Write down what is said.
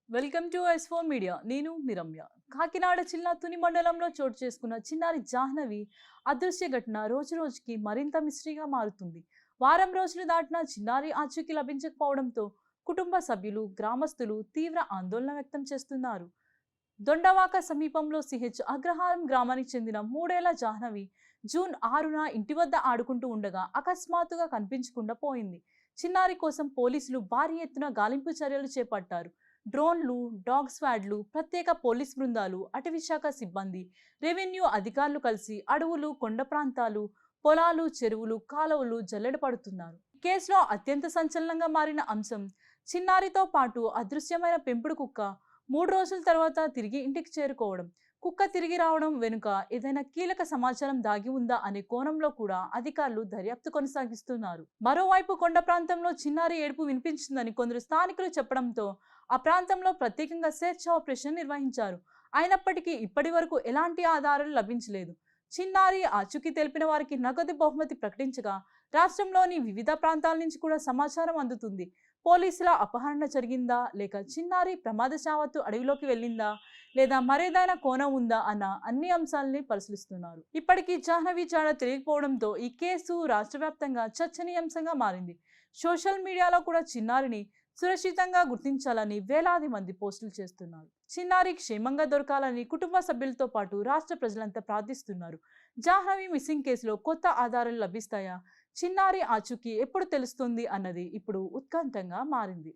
Welcome to S4 media. నేను మీ రమ్య. కాకినాడ జిల్లా తుని మండలంలో చోటు చేసుకున్న చిన్నారి జాహ్నవి అదృశ్య ఘటన రోజు రోజుకి మరింత మిస్టరీగా మారుతుంది. వారం రోజులు దాటినా చిన్నారి ఆచూకీ లభించకపోవడంతో కుటుంబ సభ్యులు, గ్రామస్తులు తీవ్ర ఆందోళన వ్యక్తం చేస్తున్నారు. దొండవాక సమీపంలో అగ్రహారం గ్రామానికి చెందిన 3 ఏళ్ల జాహ్నవి జూన్ 6న ఇంటి వద్ద ఆడుకుంటూ ఉండగా అకస్మాత్తుగా కనిపించకుండా పోయింది. చిన్నారి కోసం పోలీసులు భారీ ఎత్తున గాలింపు చర్యలు చేపట్టారు. డ్రోన్లు, డాగ్ స్క్వాడ్లు, ప్రత్యేక పోలీస్ బృందాలు, అటవీ శాఖ సిబ్బంది, రెవెన్యూ అధికారులు కలిసి అడవులు, కొండ ప్రాంతాలు, పొలాలు, చెరువులు, కాలువలు జల్లెడ పడుతున్నారు. ఈ కేసులో అత్యంత సంచలనంగా మారిన అంశం చిన్నారితో పాటు అదృశ్యమైన పెంపుడు కుక్క 3 రోజుల తర్వాత తిరిగి ఇంటికి చేరుకోవడం. కుక్క తిరిగి రావడం వెనుక ఏదైనా కీలక సమాచారం దాగి ఉందా అనే కోణంలో కూడా అధికారులు దర్యాప్తు కొనసాగిస్తున్నారు. మరోవైపు కొండ ప్రాంతంలో చిన్నారి ఏడుపు వినిపించిందని కొందరు స్థానికులు చెప్పడంతో ఆ ప్రాంతంలో ప్రత్యేకంగా సెర్చ్ ఆపరేషన్ నిర్వహించారు. అయినప్పటికీ ఇప్పటి వరకు ఎలాంటి ఆధారాలు లభించలేదు. చిన్నారి ఆచూకీ తెలిపిన వారికి నగదు బహుమతి ప్రకటించగా రాష్ట్రంలోని వివిధ ప్రాంతాల నుంచి కూడా సమాచారం అందుతుంది. పోలీసుల అపహరణ జరిగిందా, లేక చిన్నారి ప్రమాదశావత్తు అడవిలోకి వెళ్ళిందా, లేదా మరేదైనా కోణం ఉందా అన్న అన్ని అంశాలని పరిశీలిస్తున్నారు. ఇప్పటికీ జాహ్నవి జాడ తెలియకపోవడంతో ఈ కేసు రాష్ట్ర వ్యాప్తంగా చర్చనీయాంశంగా మారింది. సోషల్ మీడియాలో కూడా చిన్నారిని సురక్షితంగా గుర్తించాలని వేలాది మంది పోస్టులు చేస్తున్నారు. చిన్నారి క్షేమంగా దొరకాలని కుటుంబ సభ్యులతో పాటు రాష్ట్ర ప్రజలంతా ప్రార్థిస్తున్నారు. జాహ్నవి మిస్సింగ్ కేసులో కొత్త ఆధారాలు లభిస్తాయా, చిన్నారి ఆచూకీ ఎప్పుడు తెలుస్తుంది అన్నది ఇప్పుడు ఉత్కంఠంగా మారింది.